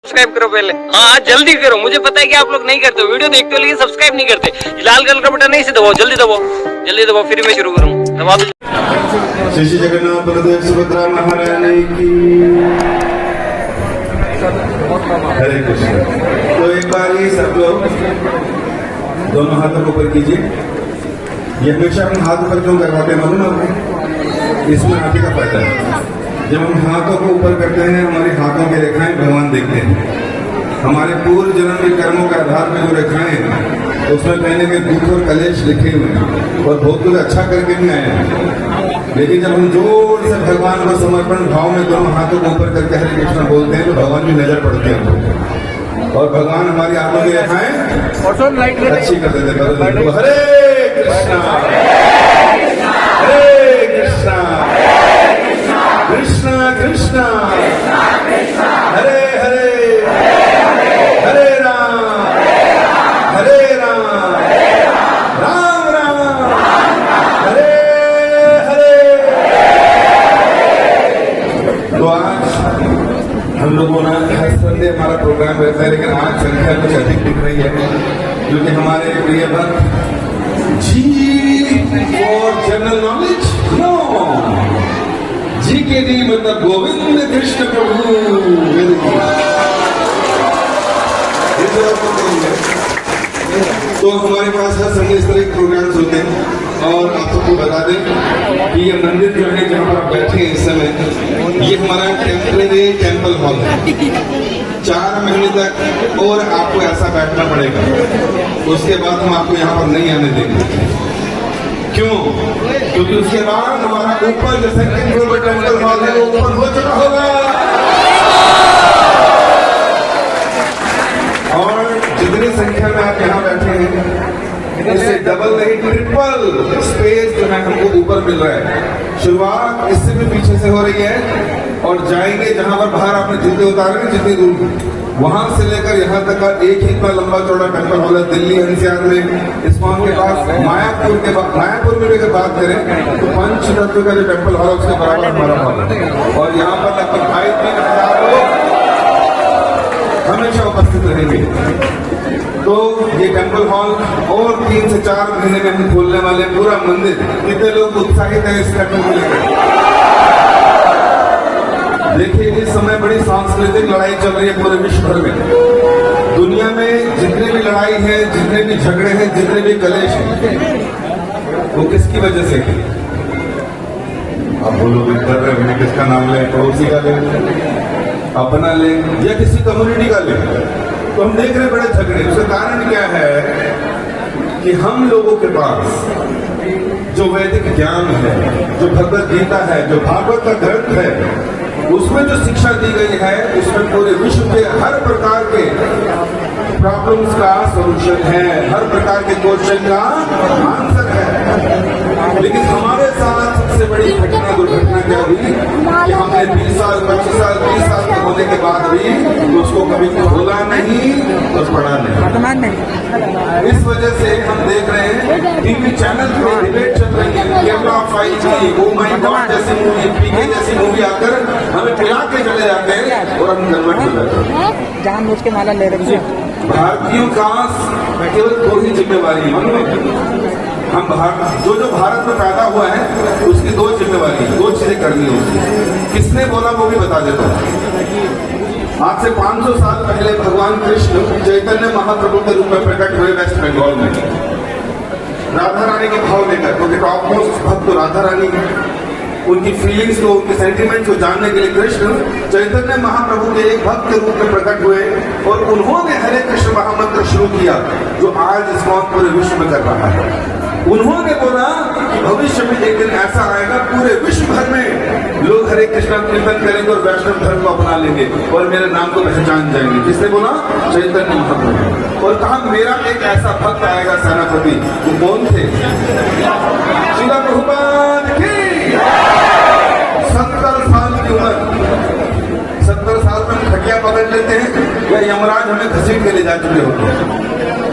Subscribe करो पहले। हाँ जल्दी करो, मुझे पता है कि आप लोग नहीं करते, वीडियो देखते हो लेकिन सब्सक्राइब नहीं करते। लाल कलर का बटन नहीं से दबाओ, जल्दी दबाओ, जल्दी दबाओ, फिर मैं शुरू करूँ। दबा दो। श्री जगन्नाथ बलदेव सुभद्रा महारानी की हरे कृष्ण। तो एक बार ही सब लोग दोनों हाथों को ऊपर कीजिए। ये हमेशा हम हाथ ऊपर क्यों करवाते हैं मालूम आपको? इसमें हाथी का फायदा है। जब हम हाथों को ऊपर करते हैं हमारे हाथों की रेखाएं भगवान देखते हैं। हमारे पूर्व जन्म के कर्मों के आधार पर जो रेखाएं हैं उसमें कहने के दुख और कलेश लिखे हुए हैं और बहुत कुछ अच्छा करके नहीं आए हैं। लेकिन जब हम जोर से भगवान को समर्पण भाव में दोनों हाथों को ऊपर करके हरे कृष्ण बोलते हैं तो भगवान की नजर पड़ती है हमको और भगवान हमारी आंखों की रेखाएं अच्छी कर देते हैं। हरे कृष्णा हरे कृष्णा कृष्णा कृष्णा हरे हरे हरे राम राम राम हरे हरे। तो आज हम लोगों ने हर संडे हमारा प्रोग्राम रहता है, लेकिन आज संख्या कुछ अधिक दिख रही है क्योंकि हमारे प्रिय भक्त जी फॉर जनरल नॉलेज नो जी के डी मतलब गोविंद कृष्ण प्रभु। तो हमारे पास हर संडे इस तरह के प्रोग्राम्स होते हैं और आप सबको बता दें कि ये मंदिर जो है जहाँ पर आप बैठे हैं इस समय ये हमारा टेम्परेरी टेम्पल हॉल है। 4 महीने तक और आपको ऐसा बैठना पड़ेगा, उसके बाद हम आपको यहाँ पर नहीं आने देंगे। क्यों? क्योंकि उसके बाद हमारा ऊपर जो सेकंड फ्लोर पर टेम्पल हॉल है वो ऊपर हो चुका होगा और जितनी संख्या में आप यहाँ बैठे हैं इससे डबल नहीं ट्रिपल स्पेस जो है हमको ऊपर मिल रहा है। शुरुआत इससे भी पीछे से हो रही है और जाएंगे जहां पर बाहर आपने जूते उतारे ना जितनी दूर वहां से लेकर यहाँ तक का एक ही इतना लंबा चौड़ा टेम्पल हॉल है। दिल्ली एनसीआर में इस्कॉन के पास मायापुर में अगर बात करें तो पंच तत्व का जो टेम्पल हॉल है उसके बराबर हमारा हॉल है और यहाँ पर लगभग 2,500 लोग हमेशा उपस्थित रहेंगे। तो ये टेम्पल हॉल और 3 से 4 महीने में हम खोलने वाले पूरा मंदिर। कितने लोग उत्साहित हैं इस घटना को लेकर? देखिए इस समय बड़ी सांस्कृतिक लड़ाई चल रही है पूरे विश्व भर में। दुनिया में जितने भी लड़ाई है, जितने भी झगड़े हैं, जितने भी कलेश हैं वो किसकी वजह से है? आप बोलोगे किसका नाम लें? पड़ोसी का लें, अपना लें या किसी कम्युनिटी का लें? तो हम देख रहे हैं बड़े झगड़े। उसका कारण क्या है कि हम लोगों के पास जो वैदिक ज्ञान है, जो भगवत गीता है, जो भागवत का ग्रंथ है उसमें जो शिक्षा दी गई है उसमें पूरे विश्व के हर प्रकार के प्रॉब्लम्स का सॉल्यूशन है, हर प्रकार के क्वेश्चन का आंसर है। लेकिन हमारे साथ सबसे बड़ी घटना दुर्घटना क्या हुई कि हमने 20 साल 25 साल 30 साल के होने के बाद भी उसको कभी खोला नहीं और पढ़ा नहीं। इस वजह से हम देख रहे हैं टीवी चैनल पर डिबेट चल रही है। केवला 5G, ओ माय गॉड जैसी मूवी, पीके जैसी मूवी आकर हमें पिला के चले जाते हैं और हम कन्वर्ट हो जाते हैं। जानबूझ के माला ले रहे हैं। भारतीयों का केवल 2 ही जिम्मेवारी है। हम जो भारत में पैदा हुआ है उसकी 2 जिम्मेवारी, 2 चीजें करनी होती। किसने बोला वो भी बता देता हूँ। आज से 500 साल पहले भगवान कृष्ण चैतन्य महाप्रभु के रूप में प्रकट हुए वेस्ट बंगाल में राधा रानी के भाव लेकर, क्योंकि टॉप मोस्ट भक्त राधा रानी उनकी फीलिंग्स को, उनके सेंटिमेंट्स को जानने के लिए कृष्ण चैतन्य महाप्रभु के एक भक्त के रूप में प्रकट हुए और उन्होंने हरे कृष्ण महामंत्र शुरू किया जो आज इस्कॉन पूरे विश्व में कर रहा है। उन्होंने बोला कि भविष्य में एक दिन ऐसा आएगा पूरे विश्व भर में लोग हरे कृष्ण कीर्तन करेंगे और वैष्णव धर्म को अपना लेंगे और मेरे नाम को पहचान जाएंगे। किसने बोला? चैतन्य महाप्रभु। और कहा मेरा एक ऐसा भक्त आएगा सेनापति। वो कौन थे? श्रीला प्रभुपाद की 70 साल की उम्र, 70 साल में खटिया पकड़ लेते हैं या यमराज हमें घसीट के ले जा चुके होते हैं।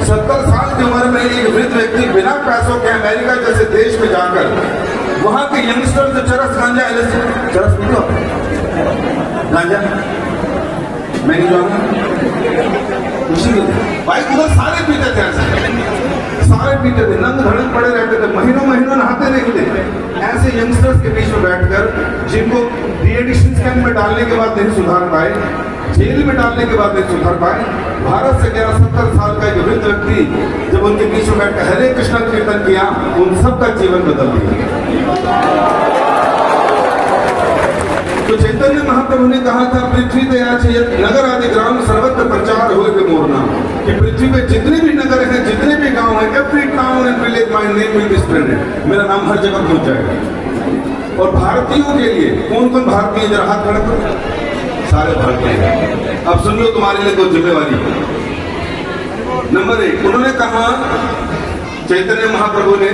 70 साल की उम्र में एक वृद्ध व्यक्ति बिना पैसों के अमेरिका जैसे देश में जाकर वहां के यंगस्टर से चरस गांजा चरस पीते हो? गांजा मैं नहीं जानता। खुशी मिलती है। भाई उधर सारे पीते थे ऐसे, सारे पीते थे, नंग धड़क पड़े रहते थे, महीनों महीनों नहाते नहीं थे। ऐसे यंगस्टर्स के बीच में बैठकर जिनको डी-एडिक्शन कैंप में डालने के बाद नहीं सुधार पाए, जेल में डालने के बाद नहीं सुधार पाए, भारत से गया 70 साल का एक वृद्ध व्यक्ति जब उनके बीच में बैठकर हरे कृष्ण कीर्तन किया, उन सबका जीवन बदल दिया। तो चैतन्य महाप्रभु ने कहा था, पृथ्वी दया नगर आदि ग्राम सर्वत्र प्रचार हो के मोरना, कि पृथ्वी पे जितने भी नगर हैं, जितने भी गांव हैं, every town and village my name will be spreaded, मेरा नाम हर जगह पहुंच जाएगा। और भारतीयों के लिए कौन कौन भारतीय, जरा हाथ खड़ा करो, सारे भारतीय। अब सुन लो, तुम्हारे लिए दो जिम्मेवारी। नंबर 1, उन्होंने कहा, चैतन्य महाप्रभु ने,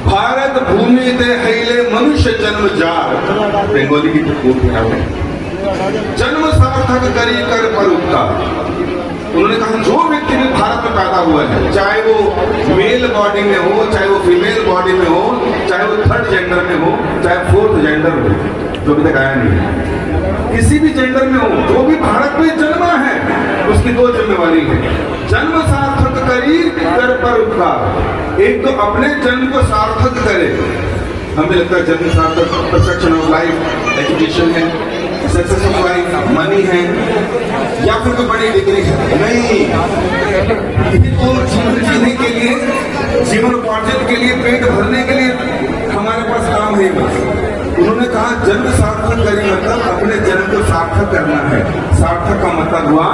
भारत भूमि दे हैले मनुष्य जन्म जार, बंगाली की जन्म सार्थक करी कर पर उपकार। उन्होंने कहा जो व्यक्ति भी भारत में पैदा हुआ है, चाहे वो मेल बॉडी में हो, चाहे वो फीमेल बॉडी में हो, चाहे वो थर्ड जेंडर में हो, चाहे फोर्थ जेंडर में हो, जो अभी तक आया नहीं है, किसी भी जेंडर में हो, जो भी भारत में जन्मा है, उसकी दो जिम्मेवारी है। जन्म सार्थक करी कर पर उपकार। एक तो अपने जन्म को सार्थक करे। हमें लगता है जन्म सार्थक परफेक्शन ऑफ लाइफ, एजुकेशन है, सक्सेस ऑफ लाइफ, मनी है, या फिर कोई बड़ी डिग्री है। नहीं, तो जीवन जीने के लिए, जीवन उपार्जन के लिए, पेट भरने के लिए हमारे पास काम है बस। उन्होंने कहा जन्म सार्थक करी, मतलब अपने जन्म को सार्थक करना है। सार्थक का मतलब हुआ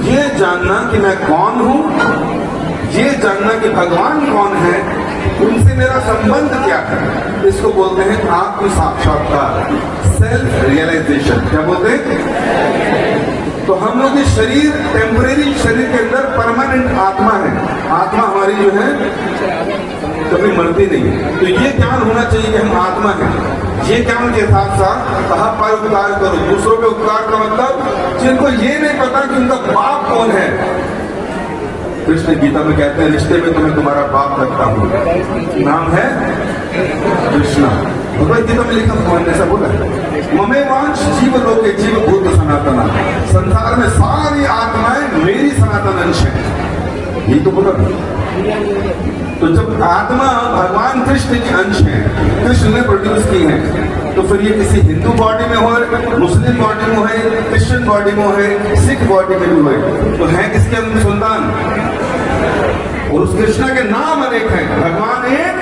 ये जानना कि मैं कौन हूं, ये जानना कि भगवान कौन है, उनसे मेरा संबंध क्या है। इसको बोलते हैं आत्म साक्षात्कार, सेल्फ रियलाइजेशन। क्या बोलते हैं? तो हम लोग के शरीर, टेम्परेरी शरीर के अंदर परमानेंट आत्मा है। आत्मा हमारी जो है कभी मरती नहीं है। तो ये ज्ञान होना चाहिए कि हम आत्मा हैं। ये ज्ञान के साथ साथ कहा पर उपकार करो, दूसरों पे उपकार का मतलब जिनको ये नहीं पता कि उनका बाप कौन है। कृष्ण गीता में कहते हैं, रिश्ते में तुम्हें तुम्हारा बाप रखता हूं, नाम है कृष्णा। भगवत गीता में लिखा भगवान ने ऐसा बोला, ममेवांश जीव लोके जीव भूत सनातना, संसार में सारी आत्माएं मेरी सनातन अंश है। ये तो बोला। तो जब आत्मा भगवान कृष्ण के अंश है, कृष्ण ने प्रोड्यूस की है, तो फिर ये किसी हिंदू बॉडी में हो, मुस्लिम बॉडी में हो, क्रिश्चियन बॉडी में हो, सिख बॉडी में भी हो, तो है किसके अंदर संतान? और उस कृष्ण के नाम अनेक हैं, भगवान एक,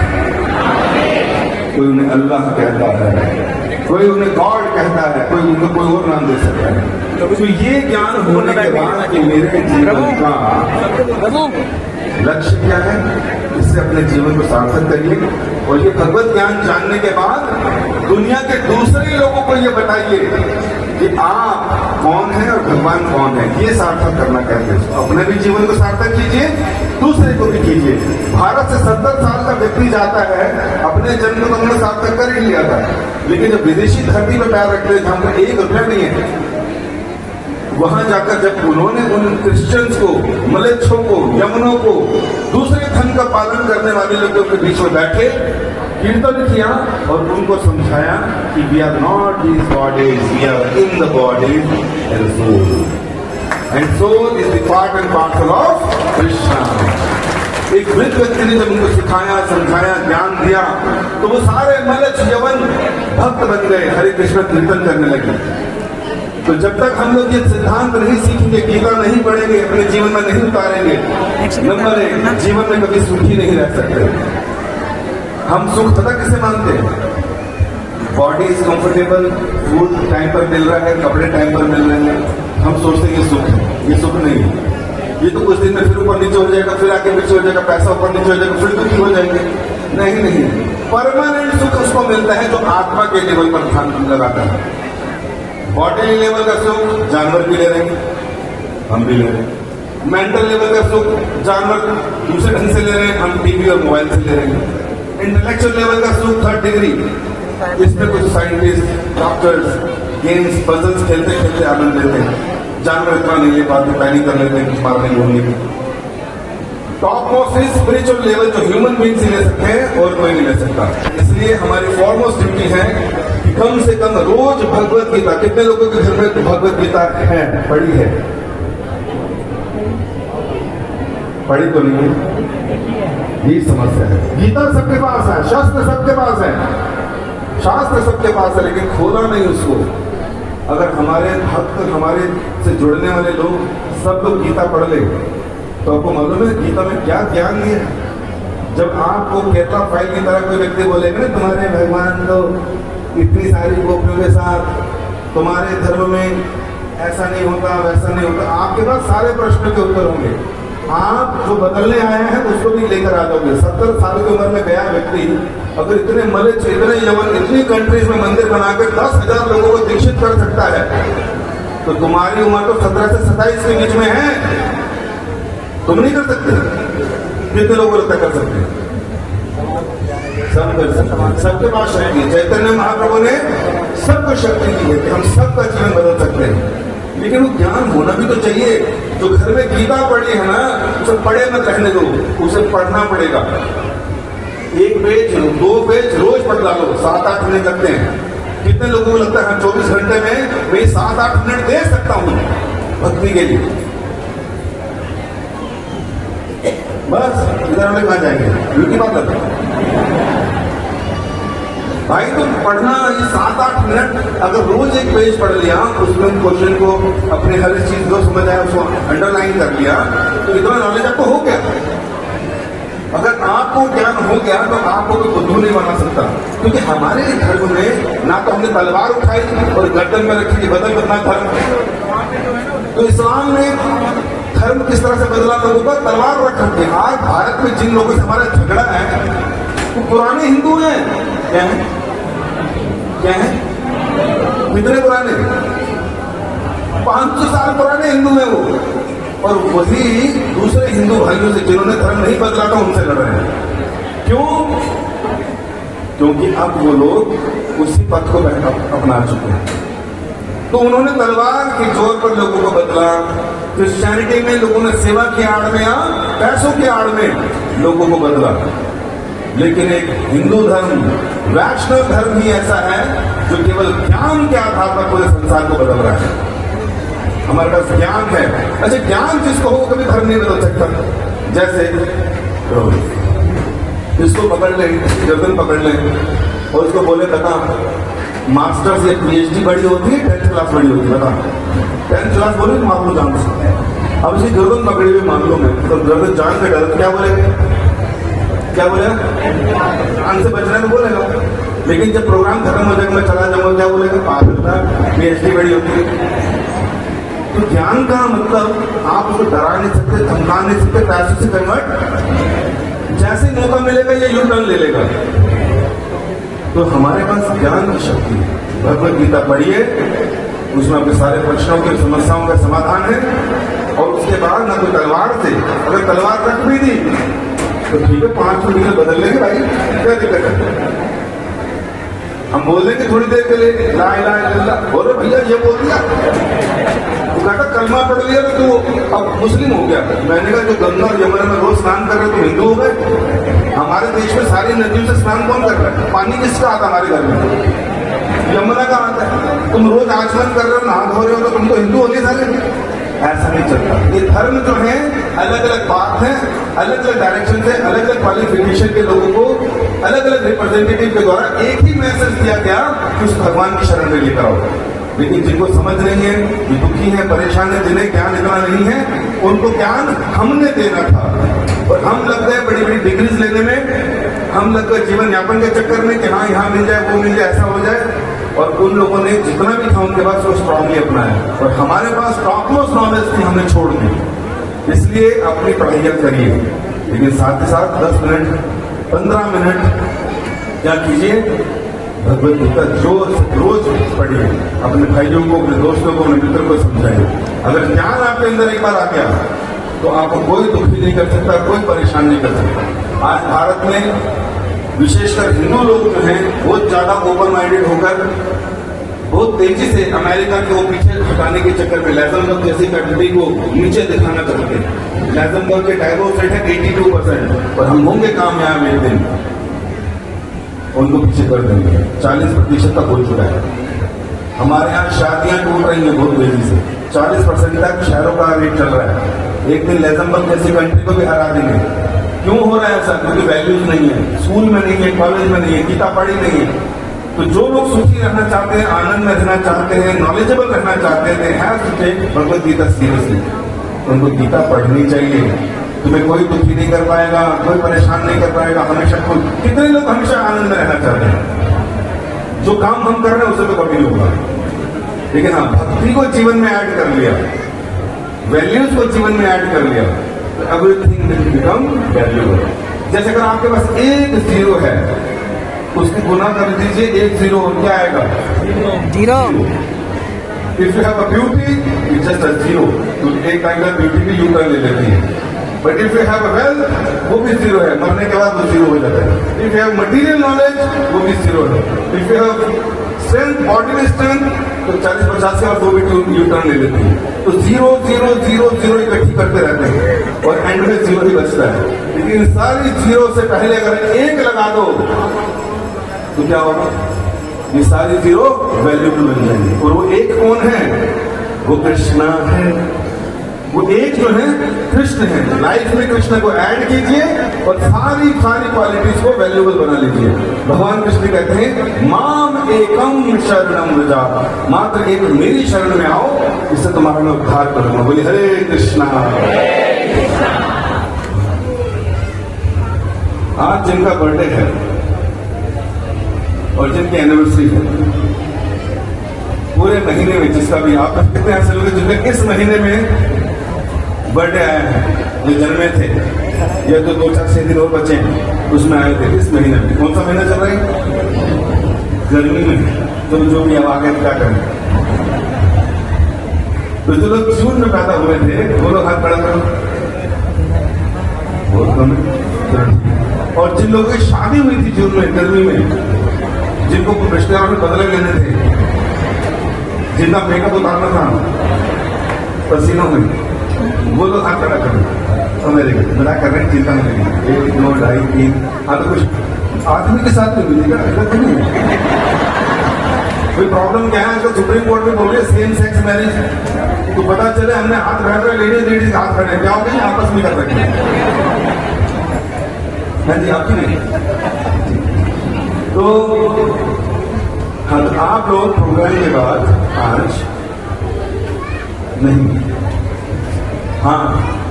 कोई उन्हें अल्लाह कहता है, कोई उन्हें गॉड कहता है, कोई उनको कोई और नाम दे सकता है। तो ये ज्ञान होने के बाद कि मेरे जीवन का लक्ष्य क्या है, इससे अपने जीवन को सार्थक करिए। और ये भगवत ज्ञान जानने के बाद दुनिया के दूसरे लोगों को ये बताइए कि आप कौन हैं और भगवान कौन है। ये सार्थक करना कहते हैं। अपने भी जीवन को सार्थक कीजिए, दूसरे को भी कीजिए। भारत से 70 साल का व्यक्ति जाता है, अपने जन्म को उन्होंने सार्थक कर ही लिया था, लेकिन जब विदेशी धरती पर पैर रखते हैं जहां पर 1 रुपया नहीं है, वहां जाकर जब उन्होंने उन क्रिश्चियंस को, मलेच्छों को, यमनों को, दूसरे धर्म का पालन करने वाले लोगों के बीच में बैठे कीर्तन किया और उनको समझाया कि we are not these bodies, we are in the bodies and soul, and soul is the part and parcel of Krishna. एक वृद्ध व्यक्ति ने जब उनको सिखाया, समझाया, ज्ञान दिया, तो वो सारे मलच यवन भक्त बन गए, हरे कृष्ण कीर्तन करने लगे। तो जब तक हम लोग ये सिद्धांत नहीं सीखेंगे, गीता नहीं पढ़ेंगे, अपने जीवन में नहीं उतारेंगे, नंबर 1, जीवन में कभी सुखी नहीं रह सकते। हम सुख पता किसे मानते हैं? Body is comfortable, food time पर मिल रहा है, कपड़े टाइम पर मिल रहे हैं, हम सोचते हैं ये सुख है। ये सुख नहीं है। ये तो कुछ दिन में फिर ऊपर नीचे हो जाएगा, फिर आगे पीछे हो जाएगा, पैसा ऊपर नीचे हो जाएगा, फिर दुखी हो जाएंगे। नहीं, परमानेंट सुख उसको मिलता है जो आत्मा के लेवल पर ध्यान लगाता है। बॉडी लेवल का सुख जानवर भी ले रहे हैं, हम भी ले रहे हैं। मेंटल लेवल का सुख जानवर दूसरे ढंग से ले रहे हैं, हम टीवी और मोबाइल से ले रहे हैं। इंटेलेक्चुअल लेवल का सुख 3rd डिग्री, इसमें कुछ साइंटिस्ट, डॉक्टर्स गेम्स, पजल्स खेलते खेलते आनंद लेते हैं। जानवर इतना नहीं ले पाते, पैनिक कर लेते हैं, कुछ मारने घूमने की। टॉप मोस्ट स्पिरिचुअल लेवल जो ह्यूमन बींग्स ही ले सकते हैं और कोई नहीं ले सकता। इसलिए हमारी फॉरमोस्ट ड्यूटी है कि कम से कम रोज भगवत गीता, कितने लोगों के घर में भगवत गीता है, पढ़ी है? पढ़ी तो नहीं है, यही समस्या है। गीता सबके पास है, शास्त्र सबके पास है, शास्त्र सबके पास है, लेकिन खोला नहीं उसको। अगर हमारे भक्त, हमारे से जुड़ने वाले लोग सब लोग गीता पढ़ ले तो आपको मालूम है गीता में क्या ज्ञान दिया है। जब आपको केरला फाइल की तरह कोई व्यक्ति बोलेगा ना, तुम्हारे भगवान तो इतनी सारी गोपियों के साथ, तुम्हारे धर्म में ऐसा नहीं होता, वैसा नहीं होता, आपके पास सारे प्रश्नों के उत्तर होंगे। आप जो बदलने आए हैं उसको भी लेकर आ जाओगे। 70 साल की उम्र में गया व्यक्ति अगर इतने मलिच, इतने यवन, इतनी कंट्रीज में मंदिर बनाकर 10,000 लोगों को दीक्षित कर सकता है, तो तुम्हारी उम्र तो 17 से 27 के बीच में है, तुम नहीं कर सकते? कितने लोग लगता कर सकते? सब कर सकते, सबके पास शक्ति है। चैतन्य महाप्रभु ने सबको शक्ति दी है कि हम सबका जीवन बदल सकते हैं, लेकिन वो ज्ञान होना भी तो चाहिए। जो घर में गीता पढ़ी है ना, उसे पढ़े मत रहने दो, उसे पढ़ना पड़ेगा। 1 पेज 2 पेज रोज पढ़ लो, 7-8 मिनट लगते हैं। कितने लोगों को लगता है 24 घंटे में मैं 7-8 मिनट दे सकता हूं भक्ति के लिए? बस इधर वाले कहाँ जाएंगे? ब्यूटी पार्लर भाई, तुम पढ़ना ये 7-8 मिनट अगर रोज 1 पेज पढ़ लिया, उसमें क्वेश्चन को अपने हर चीज जो समझ आया उसको अंडरलाइन कर लिया, तो इतना नॉलेज आपको हो गया। अगर आपको ज्ञान हो गया तो आपको कोई बुद्धू नहीं बना सकता, क्योंकि हमारे धर्म में ना तो हमने तलवार उठाई और गर्दन में रखी बदल बदला धर्म। तो इस्लाम ने धर्म किस तरह से बदला लोगों का? तलवार रख रखी। आज भारत में जिन लोगों से हमारा झगड़ा है वो पुराने हिंदू हैं। क्या है? क्या है? कितने पुराने? 500 साल पुराने हिंदू हैं वो, और वही दूसरे हिंदू भाइयों से जिन्होंने धर्म नहीं बदला था उनसे लड़ रहे हैं। क्यों? क्योंकि अब वो लोग उसी पथ को अपना चुके हैं। तो उन्होंने तलवार के जोर पर लोगों को बदला। क्रिश्चियनिटी में लोगों ने सेवा की आड़ में या पैसों की आड़ में लोगों को बदला, लेकिन एक हिंदू धर्म, वैष्णव धर्म ही ऐसा है जो केवल ज्ञान के आधार पर पूरे संसार को बदल रहा है। हमारे पास ज्ञान है। अच्छा, ज्ञान जिसको हो कभी धर्म नहीं बदल सकता। जैसे इसको पकड़ लें, गर्दन पकड़ लें और उसको बोले बता मास्टर्स या PhD बड़ी होती है 10th क्लास बड़ी होती है? बता 10th क्लास बोले तो आप लोग जान सकते हैं। अब इसी गर्दन पकड़ी हुई मान लो मैं, तो गर्दन जान से डर क्या बोलेगा? क्या बोलेगा? जान से बचने को बोलेगा। लेकिन जब प्रोग्राम खत्म हो जाएगा, मैं चला जाऊंगा, क्या बोलेगा? पागल था, PhD बड़ी होती है। तो ज्ञान का मतलब आप उसको डरा नहीं सकते, धमका नहीं सकते, पैसों से कन्वर्ट, जैसे मौका मिलेगा ये यू टर्न ले लेगा। तो हमारे पास ज्ञान की शक्ति है। भगवत गीता पढ़िए, उसमें अपने सारे प्रश्नों की समस्याओं का समाधान है। और उसके बाद ना कोई तलवार से, अगर तलवार रख भी दी तो ठीक है 5 मिनट में बदल लेंगे भाई, क्या दिक्कत है? हम बोल देंगे थोड़ी देर के लिए ला इलाहा इल्लल्लाह, बोलो भैया ये बोल दिया, वो कहता कलमा पढ़ लिया तो तू अब मुस्लिम हो गया। मैंने कहा जो गंगा और यमुना में रोज स्नान कर रहे तो हिंदू हो गए? हमारे देश में सारी नदियों से स्नान कौन कर रहा है? पानी किसका आता हमारे घर में? यमुना का आता है। तुम रोज आचमन कर रहे हो, नहा धो रहे हो, तो तुम तो हिंदू हो गए सारे। ऐसा नहीं चलता। ये धर्म जो है अलग अलग बात है, अलग अलग डायरेक्शन से, अलग अलग क्वालिफिकेशन के लोगों को अलग अलग रिप्रेजेंटेटिव के द्वारा एक ही मैसेज दिया गया कि उस भगवान की शरण में लेकर आओ। लेकिन जिनको समझ नहीं है, जो दुखी है, परेशान है, जिन्हें ज्ञान इतना नहीं है, उनको ज्ञान हमने देना था। और हम लग गए बड़ी बड़ी डिग्रीज लेने में, हम लग गए जीवन यापन के चक्कर में कि हाँ यहाँ मिल जाए, वो मिल जाए, ऐसा हो जाए। और उन लोगों ने जितना भी था उनके पास वो स्ट्रांगली अपनाया, और हमारे पास टॉप मोस्ट नॉलेज थी, हमने छोड़ दी। इसलिए अपनी पढ़ाइयाँ करिए, लेकिन साथ ही साथ 10 मिनट 15 मिनट क्या कीजिए, भगवत गीता रोज पढ़िए। अपने भाइयों को, अपने दोस्तों को, अपने मित्रों को समझाइए। अगर ज्ञान आपके अंदर एक बार आ गया तो आपको कोई दुखी नहीं कर सकता, कोई परेशान नहीं कर सकता। आज भारत में विशेषकर हिंदू लोग जो हैं बहुत ज्यादा ओपन माइंडेड होकर बहुत तेजी से अमेरिका को पीछे हटाने के चक्कर में लैजमबर्ग जैसी कंट्री को नीचे दिखाना चाहते हैं। लैजमबर्ग के डाइवोर्स रेट है 82% और हम होंगे कामयाब एक दिन। उनको पीछे कर देंगे। 40% तक हो चुका है। हमारे यहाँ शादियां टूट रही हैं बहुत तेजी से। 40% तक शहरों का रेट चल रहा है। एक दिन लग्जमबर्ग जैसी कंट्री को भी हरा देंगे। क्यों हो रहा है ऐसा? क्योंकि वैल्यूज नहीं है, स्कूल में नहीं है, कॉलेज में नहीं है, गीता पढ़ी नहीं है। तो जो लोग सुखी रहना चाहते हैं, आनंद में रहना चाहते हैं, नॉलेजेबल रहना चाहते हैं, have to take Bhagavad Gita seriously. उनको गीता पढ़नी चाहिए। तुम्हें कोई दुखी नहीं कर पाएगा, कोई परेशान नहीं कर पाएगा। हमेशा खुद, कितने लोग हमेशा आनंद में रहना चाहते हैं? जो काम हम कर रहे हैं उसे तो कभी नहीं होगा। लेकिन हाँ, भक्ति को जीवन में ऐड कर लिया, वैल्यूज को जीवन में ऐड कर लिया, तो एवरीथिंग विल बिकम वैल्यूएबल। जैसे अगर आपके पास एक जीरो है, उसकी गुना कर दीजिए, एक जीरो क्या आएगा? Zero. If you have a beauty, it's just a zero. तो एक टाइगर ब्यूटी भी यू टर्न ले लेती है। But if you have a wealth, वो भी जीरो है, मरने के बाद वो जीरो हो जाता है। If you have material knowledge, वो भी जीरो है। If you have strength, body में स्ट्रेंथ, तो 40-50 के बाद वो भी यू टर्न ले लेती है। तो जीरो जीरो जीरो जीरो इकट्ठी करते रहते हैं और एंड में जीरो ही बचता है। लेकिन सारी जीरो से पहले अगर एक लगा दो तो क्या होगा? ये सारी जीरो वैल्यूबल बन जाएंगे। और वो एक कौन है? वो कृष्णा है। वो एक जो है कृष्ण है। लाइफ में कृष्ण को ऐड कीजिए और सारी क्वालिटीज को वैल्यूबल बना लीजिए। भगवान कृष्ण कहते हैं, माम एकम शरणम व्रजा, मात्र एक मेरी शरण में आओ, इससे तुम्हारा मैं उद्धार करूंगा। बोले हरे कृष्णा। आज जिनका बर्थडे है और जिनकी एनिवर्सरी है, पूरे महीने में जिसका भी, आप कितने ऐसे लोग जिनके इस महीने में बर्थडे आया है, जो जन्मे थे या तो 2-4-6 दिन और बचे हैं, उसमें आए थे इस महीने में। कौन सा महीना चल रहा है? गर्मी में। तो जो भी अब आगे क्या करें? तो जो लोग जून में पैदा हुए थे वो लोग हाथ खड़ा करो, बहुत कम है। और जिन लोगों की शादी हुई थी जून में, गर्मी में, जिनको रिश्तेदारों ने बदले लेने थे, जिनका मेकअप उतारना था पसीनों में, वो लोग हाथ खड़ा करें। तो मेरे मना कर रहे हैं, चिंता नहीं, 1, 2, 2.5, 3। हाँ, तो कुछ आदमी के साथ में मिलेगा, कोई प्रॉब्लम क्या है? तो सुप्रीम कोर्ट में बोल रहे सेम सेक्स मैरिज, तो पता चले हमने हाथ खड़ा कर, लेडीज हाथ खड़े, क्या हो गए? आपस में कर रखे हैं जी, आपकी नहीं। तो हाँ, तो आप लोग प्रोग्राम के बाद आज नहीं, हाँ,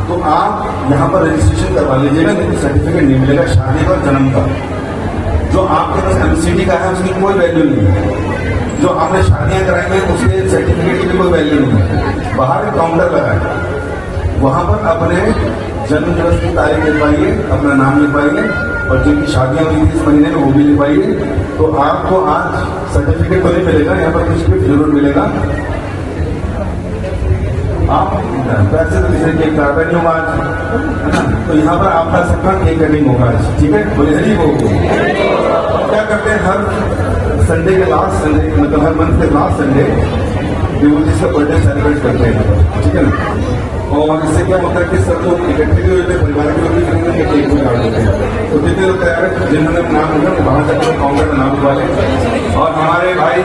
तो आप यहाँ पर रजिस्ट्रेशन करवा लीजिएगा, नहीं तो सर्टिफिकेट नहीं मिलेगा शादी का, जन्म का। जो आपके पास एमसीडी का है उसकी कोई वैल्यू नहीं है। जो आपने शादियां कराई हैं उसके सर्टिफिकेट की कोई वैल्यू नहीं है। बाहर एक काउंटर लगा है, वहां पर अपने जन्म दिवस की तारीख लिखवाइए, अपना नाम लिखवाइए, और जिनकी शादियां हुई थी इस महीने में वो भी लिखवाइए। तो आपको आज सर्टिफिकेट तो नहीं मिलेगा, यहाँ पर कुछ भी जरूर मिलेगा। आप पैसे तो किसी केक काटा नहीं होगा आज, है ना? तो यहाँ पर आपका सबका केक कटिंग होगा आज, ठीक है? बोले हरी वो क्या करते हैं, हर संडे के लास्ट संडे, मतलब हर मंथ के लास्ट संडे डिवोटीज का बर्थडे सेलिब्रेट करते हैं, ठीक है ना? और इससे क्या होता है कि सब लोग इकट्ठे भी होते हैं, परिवार के लोग भी करेंगे, केक भी काट देते हैं। तो जितने लोग तैयार है, जिन्होंने नाम होगा वो बाहर जाकर काउंटर में नाम लिखवा लें। और हमारे भाई